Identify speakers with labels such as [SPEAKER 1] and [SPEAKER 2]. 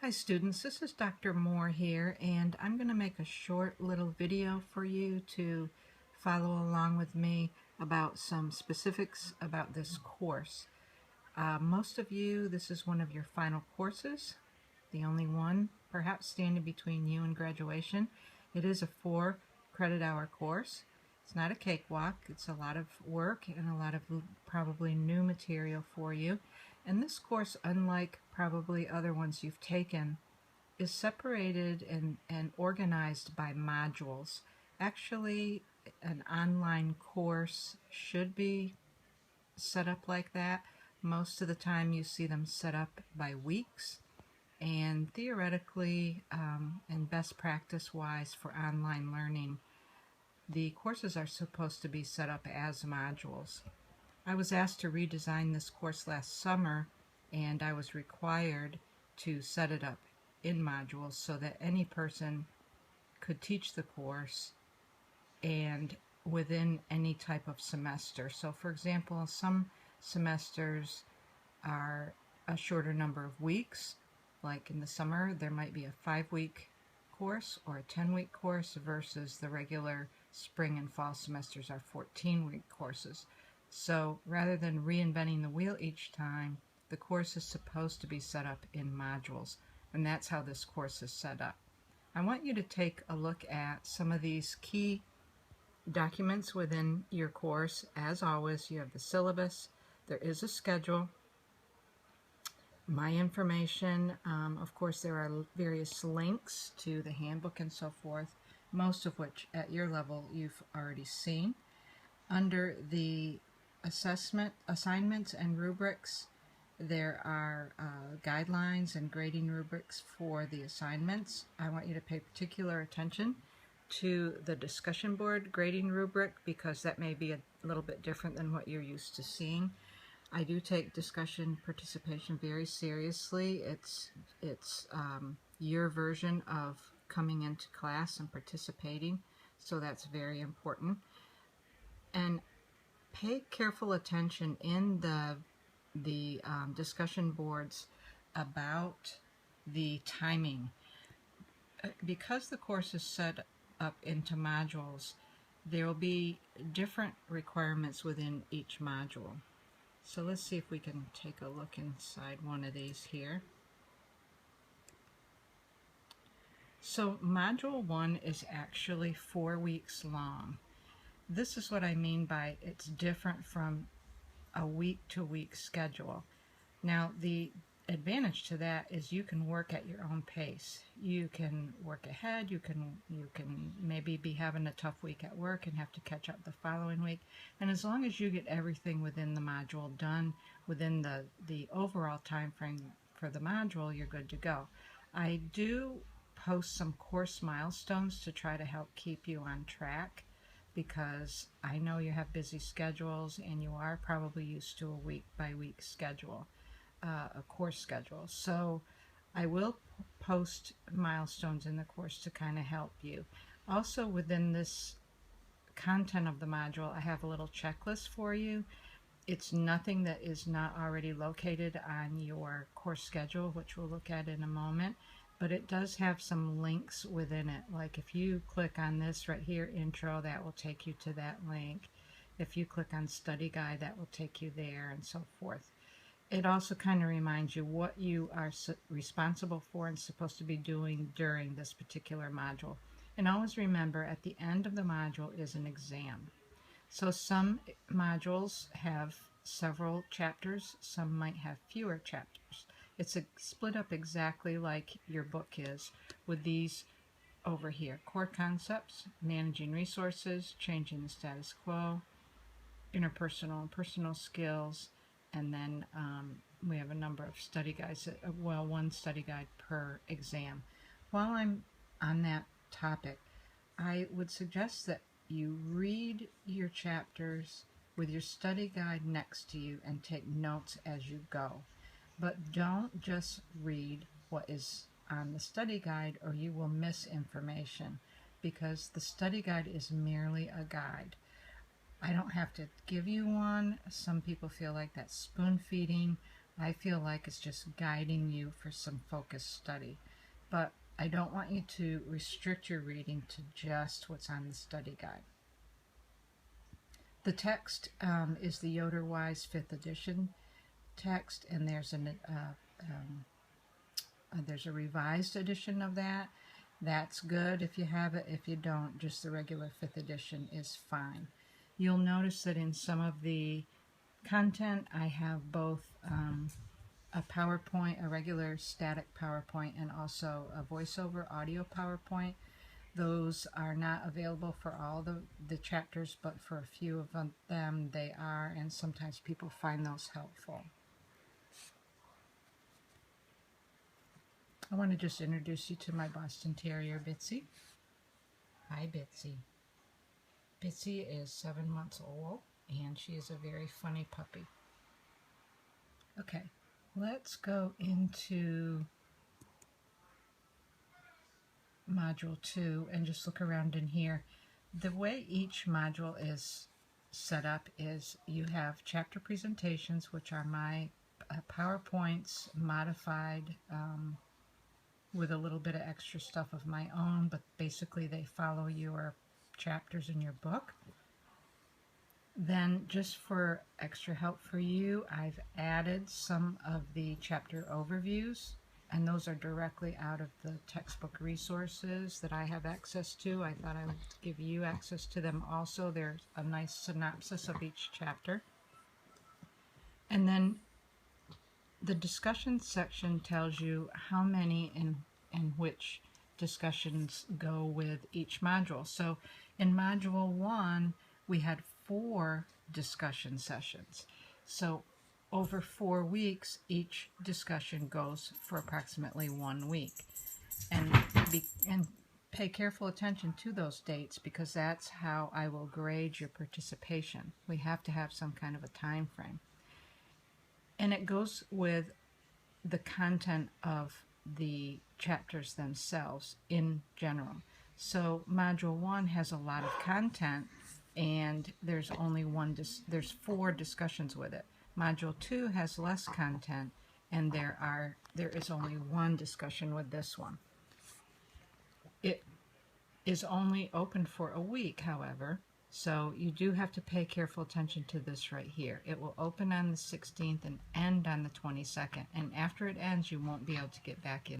[SPEAKER 1] Hi students, this is Dr. Moore here, and I'm going to make a short little video for you to follow along with me about some specifics about this course. Most of you, this is one of your final courses, the only one perhaps standing between you and graduation. It is a 4-credit hour course. It's not a cakewalk. It's a lot of work and a lot of probably new material for you. And this course, unlike probably other ones you've taken, is separated and organized by modules. Actually, an online course should be set up like that. Most of the time you see them set up by weeks, and theoretically and best practice wise for online learning, the courses are supposed to be set up as modules. I was asked to redesign this course last summer, and I was required to set it up in modules so that any person could teach the course and within any type of semester. So for example, some semesters are a shorter number of weeks. Like in the summer, there might be a 5-week course or a 10-week course versus the regular spring and fall semesters are 14-week courses. So rather than reinventing the wheel each time, the course is supposed to be set up in modules, and that's how this course is set up. I want you to take a look at some of these key documents within your course. As always, you have the syllabus, there is a schedule, my information, of course there are various links to the handbook and so forth, most of which at your level you've already seen. Under the assignments and rubrics, there are guidelines and grading rubrics for the assignments. I want you to pay particular attention to the discussion board grading rubric because that may be a little bit different than what you're used to seeing. I do take discussion participation very seriously. It's your version of coming into class and participating, so that's very important. And pay careful attention in the discussion boards about the timing. Because the course is set up into modules, there will be different requirements within each module. So let's see if we can take a look inside one of these here. So module 1 is actually 4 weeks long. This is what I mean by it's different from a week-to-week schedule. Now the advantage to that is you can work at your own pace. You can work ahead, you can maybe be having a tough week at work and have to catch up the following week, and as long as you get everything within the module done within the overall time frame for the module, you're good to go. I do post some course milestones to try to help keep you on track, because I know you have busy schedules and you are probably used to a week-by-week schedule, a course schedule. So I will post milestones in the course to kind of help you. Also within this content of the module, I have a little checklist for you. It's nothing that is not already located on your course schedule, which we'll look at in a moment. But it does have some links within it. Like if you click on this right here, intro, that will take you to that link. If you click on study guide, that will take you there, and so forth. It also kind of reminds you what you are responsible for and supposed to be doing during this particular module. And always remember, at the end of the module is an exam. So some modules have several chapters, some might have fewer chapters. It's split up exactly like your book is, with these over here: core concepts, managing resources, changing the status quo, interpersonal and personal skills, and then we have a number of study guides, well, one study guide per exam. While I'm on that topic, I would suggest that you read your chapters with your study guide next to you and take notes as you go. But don't just read what is on the study guide, or you will miss information, because the study guide is merely a guide. I don't have to give you one. Some people feel like that's spoon feeding, I feel like it's just guiding you for some focused study. But I don't want you to restrict your reading to just what's on the study guide. The text is the Yoder Wise 5th edition text, and there's a revised edition of that. That's good if you have it. If you don't, just the regular 5th edition is fine. You'll notice that in some of the content I have both a PowerPoint, a regular static PowerPoint, and also a voiceover audio PowerPoint. Those are not available for all the chapters, but for a few of them they are, and sometimes people find those helpful. I want to just introduce you to my Boston Terrier, Bitsy. Hi, Bitsy. Bitsy is 7 months old, and she is a very funny puppy. Okay, let's go into Module 2 and just look around in here. The way each module is set up is you have chapter presentations, which are my PowerPoints modified with a little bit of extra stuff of my own, but basically they follow your chapters in your book. Then, just for extra help for you, I've added some of the chapter overviews, and those are directly out of the textbook resources that I have access to. I thought I would give you access to them also. There's a nice synopsis of each chapter. And then the discussion section tells you how many and which discussions go with each module. So in Module 1, we had 4 discussion sessions. So over 4 weeks, each discussion goes for approximately 1 week. And pay careful attention to those dates, because that's how I will grade your participation. We have to have some kind of a time frame. And it goes with the content of the chapters themselves in general. So Module 1 has a lot of content, and there's only there's 4 discussions with it. Module 2 has less content, and there is only 1 discussion with this one. It is only open for a week, however, so you do have to pay careful attention to this right here. It will open on the 16th and end on the 22nd, and after it ends, you won't be able to get back in.